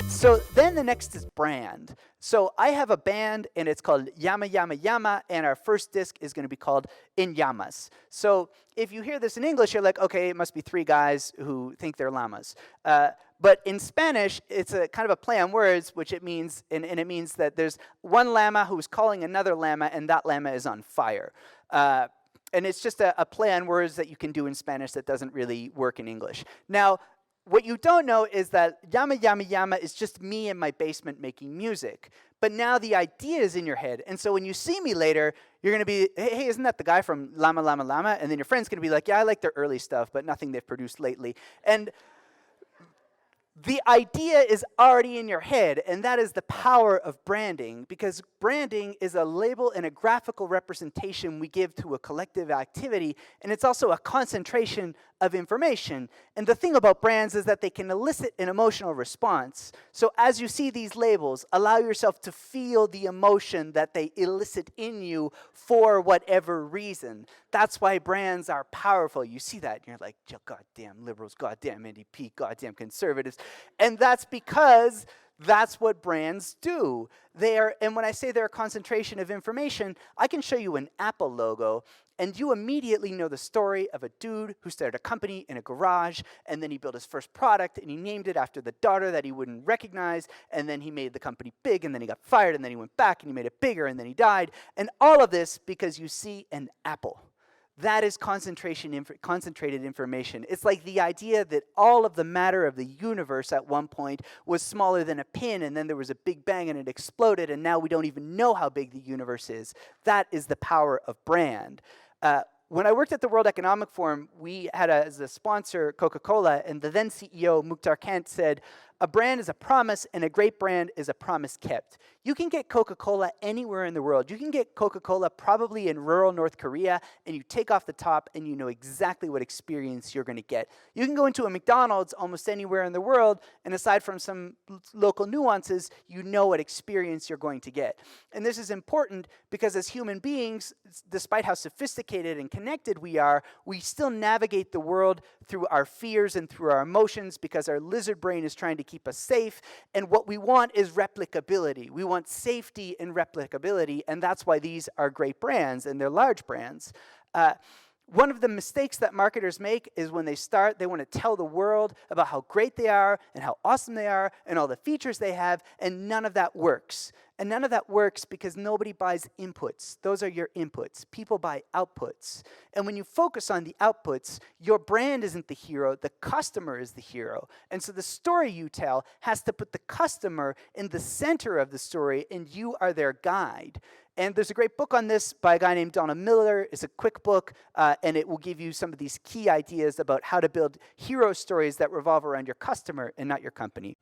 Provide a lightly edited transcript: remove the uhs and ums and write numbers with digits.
So then the next is brand. So I have a band, and it's called Yama Yama Yama, and our first disc is going to be called In Llamas. So if you hear this in English, you're like, okay, it must be three guys who think they're llamas. But in Spanish, it's a kind of a play on words, which it means, and it means that there's one llama who's calling another llama, and that llama is on fire. And it's just a play on words that you can do in Spanish that doesn't really work in English. Now, what you don't know is that Yama Yama Yama is just me in my basement making music. But now the idea is in your head. And so when you see me later, you're going to be, hey, isn't that the guy from Llama Llama Llama? And then your friend's going to be like, yeah, I like their early stuff, but nothing they've produced lately. And the idea is already in your head, and that is the power of branding, because branding is a label and a graphical representation we give to a collective activity, and it's also a concentration of information. And the thing about brands is that they can elicit an emotional response. So as you see these labels, allow yourself to feel the emotion that they elicit in you for whatever reason. That's why brands are powerful. You see that, and you're like, goddamn liberals, goddamn NDP, goddamn conservatives. And that's because that's what brands do. And when I say they're a concentration of information, I can show you an Apple logo, and you immediately know the story of a dude who started a company in a garage, and then he built his first product, and he named it after the daughter that he wouldn't recognize, and then he made the company big, and then he got fired, and then he went back, and he made it bigger, and then he died. And all of this because you see an apple. That is concentrated information. It's like the idea that all of the matter of the universe at one point was smaller than a pin, and then there was a big bang and it exploded, and now we don't even know how big the universe is. That is the power of brand. When I worked at the World Economic Forum, we had as a sponsor Coca-Cola, and the then CEO, Mukhtar Kent, said, a brand is a promise, and a great brand is a promise kept. You can get Coca-Cola anywhere in the world. You can get Coca-Cola probably in rural North Korea, and you take off the top, and you know exactly what experience you're going to get. You can go into a McDonald's almost anywhere in the world, and aside from some local nuances, you know what experience you're going to get. And this is important because as human beings, despite how sophisticated and connected we are, we still navigate the world through our fears and through our emotions because our lizard brain is trying to keep us safe. And what we want is replicability. We want safety and replicability, and that's why these are great brands, and they're large brands. One of the mistakes that marketers make is when they start, they want to tell the world about how great they are and how awesome they are and all the features they have, and none of that works. And none of that works because nobody buys inputs. Those are your inputs. People buy outputs. And when you focus on the outputs, your brand isn't the hero, the customer is the hero. And so the story you tell has to put the customer in the center of the story, and you are their guide. And there's a great book on this by a guy named Donald Miller. It's a quick book, and it will give you some of these key ideas about how to build hero stories that revolve around your customer and not your company.